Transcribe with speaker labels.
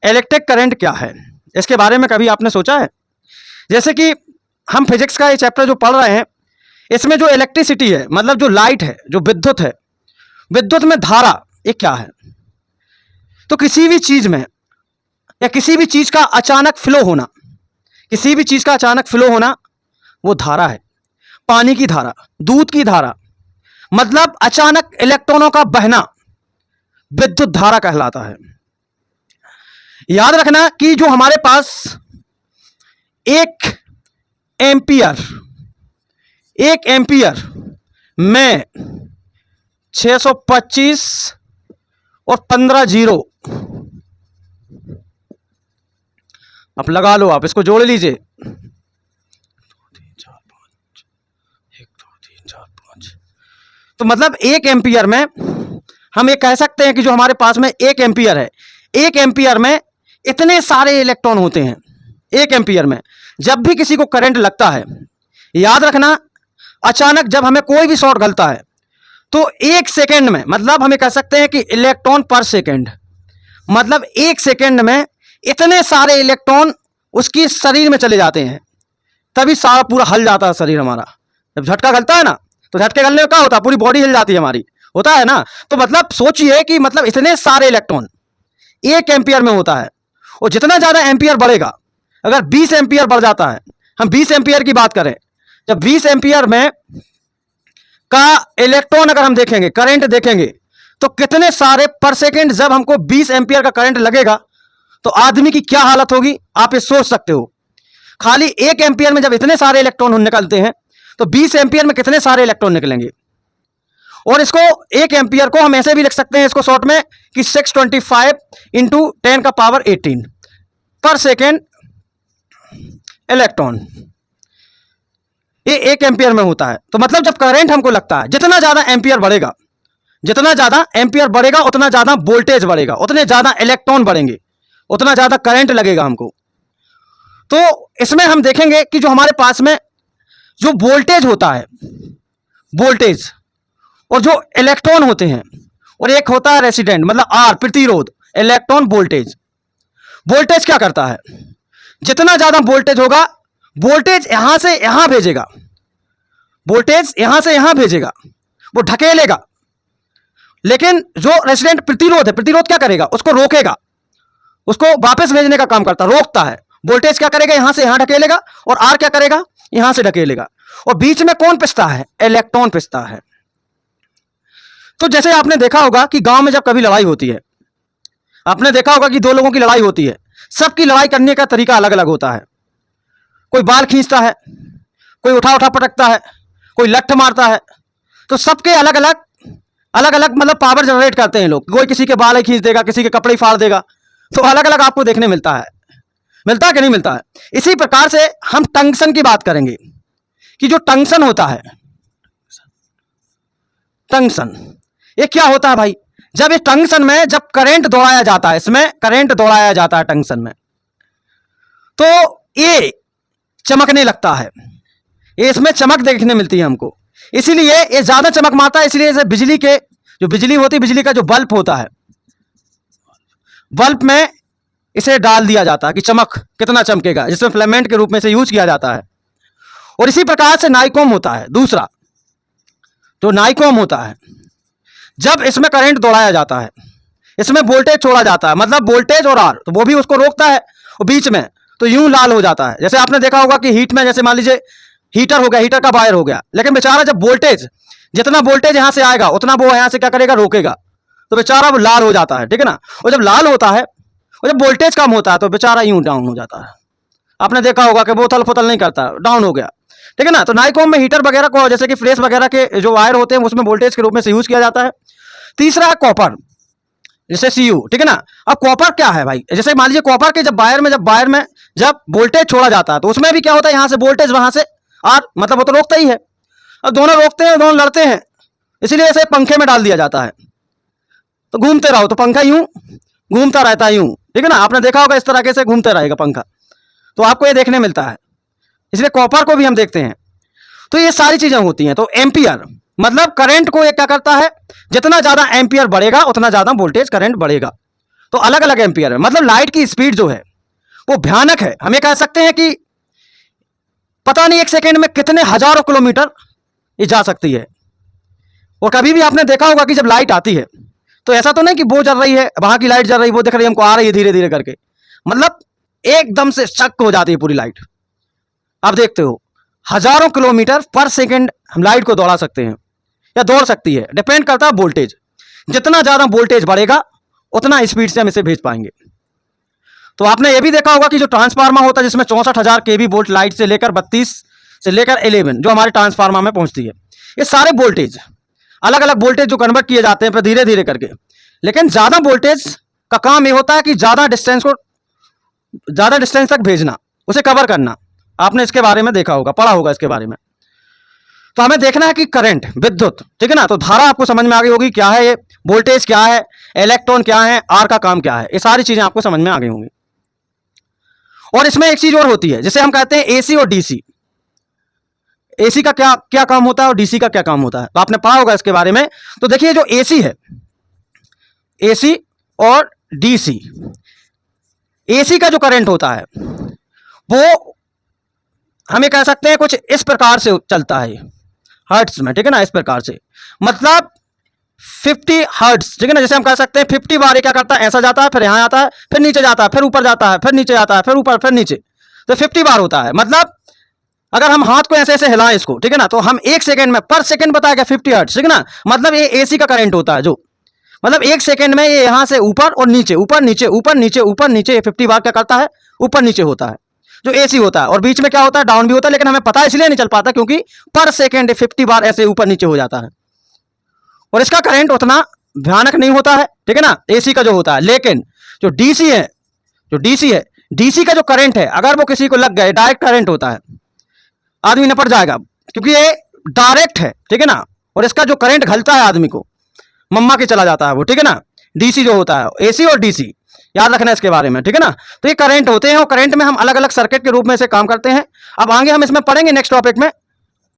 Speaker 1: Electric current क्या है, इसके बारे में कभी आपने सोचा है? जैसे कि हम फिजिक्स का ये चैप्टर जो पढ़ रहे हैं, इसमें जो इलेक्ट्रिसिटी है, मतलब जो लाइट है, जो विद्युत है, विद्युत में धारा ये क्या है? तो किसी भी चीज में या किसी भी चीज का अचानक फ्लो होना, किसी भी चीज का अचानक फ्लो होना वो धारा है। पानी की धारा, दूध की धारा, मतलब अचानक इलेक्ट्रॉनों का बहना विद्युत धारा कहलाता है। याद रखना कि जो हमारे पास एक एम्पियर में 625 और 15 जीरो, अब लगा लो, आप इसको जोड़ लीजिए, 1 2 3 4 5। तो मतलब एक एम्पियर में हम ये कह सकते हैं कि जो हमारे पास में एक एम्पियर है, एक एम्पियर में इतने सारे इलेक्ट्रॉन होते हैं। एक एम्पियर में जब भी किसी को करंट लगता है, याद रखना, अचानक जब हमें कोई भी शॉट गलता है तो एक सेकेंड में, मतलब हमें कह सकते हैं कि इलेक्ट्रॉन पर सेकेंड, मतलब एक सेकेंड में इतने सारे इलेक्ट्रॉन उसकी शरीर में चले जाते हैं। तभी सारा पूरा हिल जाता है शरीर हमारा। जब झटका गलता है ना, तो झटके गलने में क्या होता है, पूरी बॉडी हिल जाती है हमारी, होता है ना। तो मतलब सोचिए कि मतलब इतने सारे इलेक्ट्रॉन एक एम्पियर में होता है, और जितना ज्यादा एम्पियर बढ़ेगा, अगर 20 एम्पियर बढ़ जाता है, हम 20 एम्पियर की बात करें, जब 20 एम्पियर में का इलेक्ट्रॉन अगर हम देखेंगे, करंट देखेंगे, तो कितने सारे पर सेकेंड जब हमको 20 एम्पियर का करंट लगेगा तो आदमी की क्या हालत होगी, आप ये सोच सकते हो। खाली एक एम्पियर में जब इतने सारे इलेक्ट्रॉन निकलते हैं तो 20 एम्पियर में कितने सारे इलेक्ट्रॉन निकलेंगे। और इसको एक एम्पियर को हम ऐसे भी लिख सकते हैं, इसको शॉर्ट में, कि 625 इंटू 10 का पावर 18 पर सेकेंड इलेक्ट्रॉन, ये एक एम्पियर में होता है। तो मतलब जब करंट हमको लगता है, जितना ज्यादा एम्पियर बढ़ेगा, जितना ज्यादा एम्पियर बढ़ेगा उतना ज्यादा वोल्टेज बढ़ेगा, उतने ज्यादा इलेक्ट्रॉन बढ़ेंगे, उतना ज्यादा करंट लगेगा हमको। तो इसमें हम देखेंगे कि जो हमारे पास में जो वोल्टेज होता है, वोल्टेज, और जो इलेक्ट्रॉन होते हैं, और एक होता है रेसिस्टेंट, मतलब आर, प्रतिरोध, इलेक्ट्रॉन वोल्टेज। वोल्टेज क्या करता है, जितना ज्यादा वोल्टेज होगा, वोल्टेज यहां से यहां भेजेगा, वोल्टेज यहां से यहां भेजेगा, वो ढकेलेगा। लेकिन जो रेसिस्टेंट प्रतिरोध है, प्रतिरोध क्या करेगा, उसको रोकेगा, उसको वापस भेजने का काम करता है, रोकता है। वोल्टेज क्या करेगा, यहां से यहां ढकेलेगा, और आर क्या करेगा, यहां से ढकेलेगा। और बीच में कौन पिसता है, इलेक्ट्रॉन पिसता है। तो जैसे आपने देखा होगा कि गांव में जब कभी लड़ाई होती है, आपने देखा होगा कि दो लोगों की लड़ाई होती है, सबकी लड़ाई करने का तरीका अलग अलग होता है। कोई बाल खींचता है, कोई उठा उठा पटकता है, कोई लठ मारता है। तो सबके अलग अलग मतलब पावर जनरेट करते हैं लोग। कोई किसी के बाल ही खींच देगा, किसी के कपड़े ही फाड़ देगा। तो अलग अलग आपको देखने मिलता है कि नहीं मिलता है। इसी प्रकार से हम टंक्शन की बात करेंगे कि जो टंक्शन होता है, टंक्शन ये क्या होता है भाई, जब इस टंक्शन में जब करंट दौड़ाया जाता है, इसमें करंट दौड़ाया जाता है टंक्शन में, तो ये चमकने लगता है, ये इसमें चमक देखने मिलती है हमको। इसीलिए ये ज्यादा चमक मारता है। इसलिए इसे बिजली के, जो बिजली होती है, बिजली का जो बल्ब होता है, बल्ब में इसे डाल दिया जाता है कि चमक कितना चमकेगा, जिसमें फिलामेंट के रूप में इसे यूज किया जाता है। और इसी प्रकार से नाइकोम होता है, दूसरा जो नाइकोम होता है, जब इसमें करंट दौड़ाया जाता है, इसमें वोल्टेज छोड़ा जाता है, मतलब वोल्टेज और आर, तो वो भी उसको रोकता है, और बीच में तो यूं लाल हो जाता है। जैसे आपने देखा होगा कि हीट में, जैसे मान लीजिए हीटर हो गया, हीटर का वायर हो गया, लेकिन बेचारा जब वोल्टेज, जितना वोल्टेज यहां से आएगा उतना वो यहां से क्या करेगा, रोकेगा, तो बेचारा वो लाल हो जाता है, ठीक है ना। और जब लाल होता है, और जब वोल्टेज कम होता है, तो बेचारा यूं डाउन हो जाता है। आपने देखा होगा कि बोतल फोतल नहीं करता, डाउन हो गया, ठीक है ना। तो नाइकोम में हीटर वगैरह को, जैसे कि फ्रेश वगैरह के जो वायर होते हैं, उसमें वोल्टेज के रूप में से यूज किया जाता है। तीसरा है कॉपर, जैसे सीयू, ठीक है ना। अब कॉपर क्या है भाई, जैसे मान लीजिए कॉपर के जब वायर में जब वोल्टेज छोड़ा जाता है, तो उसमें भी क्या होता है, यहां से वोल्टेज, वहां से आर, मतलब वो तो रोकता ही है। अब दोनों रोकते हैं, दोनों लड़ते हैं, इसलिए इसे पंखे में डाल दिया जाता है। तो घूमते रहो, तो पंखा यूं घूमता रहता है, यूं, ठीक है ना। आपने देखा होगा इस तरीके से घूमते रहेगा पंखा, तो आपको ये देखने मिलता है। इसलिए कॉपर को भी हम देखते हैं। तो ये सारी चीजें होती हैं। तो एम्पियर मतलब करंट को ये क्या करता है, जितना ज्यादा एम्पियर बढ़ेगा उतना ज्यादा वोल्टेज करंट बढ़ेगा। तो अलग अलग एम्पियर है। मतलब लाइट की स्पीड जो है वो भयानक है। हम ये कह सकते हैं कि पता नहीं 1 सेकेंड में कितने हजारों किलोमीटर ये जा सकती है। और कभी भी आपने देखा होगा कि जब लाइट आती है तो ऐसा तो नहीं कि वो जल रही है, वहां की लाइट जल रही, वो दिख रही है हमको, आ रही है धीरे धीरे करके, मतलब एकदम से शक हो जाती है पूरी लाइट। आप देखते हो हजारों किलोमीटर पर सेकंड हम लाइट को दौड़ा सकते हैं या दौड़ सकती है। डिपेंड करता है वोल्टेज, जितना ज्यादा वोल्टेज बढ़ेगा उतना स्पीड से हम इसे भेज पाएंगे। तो आपने ये भी देखा होगा कि जो ट्रांसफार्मर होता है जिसमें 64,000 केवी वोल्ट लाइट से लेकर 32 से लेकर 11 जो हमारे ट्रांसफार्मर में पहुंचती है, ये सारे वोल्टेज अलग अलग वोल्टेज जो कन्वर्ट किए जाते हैं धीरे धीरे करके। लेकिन ज्यादा वोल्टेज का काम ये होता है कि ज्यादा डिस्टेंस तक भेजना, उसे कवर करना। आपने इसके बारे में देखा होगा, पढ़ा होगा इसके बारे में। तो हमें देखना है कि करंट, विद्युत, ठीक है ना, तो धारा आपको समझ में आ गई होगी क्या है ये, वोल्टेज क्या है, इलेक्ट्रॉन क्या है, आर का काम क्या है, ये सारी चीजें आपको समझ में आ गई होंगी। और इसमें एक चीज और होती है जिसे हम कहते हैं एसी और डीसी। एसी का क्या क्या काम होता है और डीसी का क्या काम होता है, तो आपने पढ़ा होगा इसके बारे में। तो देखिए जो एसी है, एसी और डीसी, एसी का जो करंट होता है वो हम ये कह सकते हैं कुछ इस प्रकार से चलता है हर्ट्ज में, ठीक है ना, इस प्रकार से, मतलब 50 हर्ट्ज, ठीक है ना। जैसे हम कह सकते हैं 50 बार ये क्या करता है, ऐसा जाता है, फिर यहां आता है, फिर नीचे जाता है, फिर ऊपर जाता है, फिर नीचे जाता है, फिर ऊपर, फिर नीचे, तो 50 बार होता है। मतलब अगर हम हाथ को ऐसे ऐसे हिलाएं इसको, ठीक है ना, तो हम 1 सेकंड में, पर सेकंड बताया गया 50 हर्ट्ज, ठीक है ना। मतलब ये एसी का करंट होता है जो, मतलब 1 सेकंड में ये यहां से ऊपर और नीचे, ऊपर नीचे, ऊपर नीचे, ऊपर नीचे, 50 बार क्या करता है, ऊपर नीचे होता है जो एसी होता है। और बीच में क्या होता है, डाउन भी होता है, लेकिन हमें पता इसलिए नहीं चल पाता क्योंकि पर सेकंड 50 बार ऐसे ऊपर नीचे हो जाता है और इसका करंट उतना भयानक नहीं होता है, ठीक है ना, एसी का जो होता है। लेकिन जो डीसी है, डीसी का जो करंट है, अगर वो किसी को लग गए, डायरेक्ट करंट होता है, आदमी निपट जाएगा क्योंकि ये डायरेक्ट है, ठीक है ना। और इसका जो करंट घलता है आदमी को, मम्मा के चला जाता है वो, ठीक है ना। डीसी जो होता है, एसी और डीसी, याद रखना इसके बारे में, ठीक है ना। तो ये करंट होते हैं और करंट में हम अलग अलग सर्किट के रूप में से काम करते हैं। अब आगे हम इसमें पढ़ेंगे नेक्स्ट टॉपिक में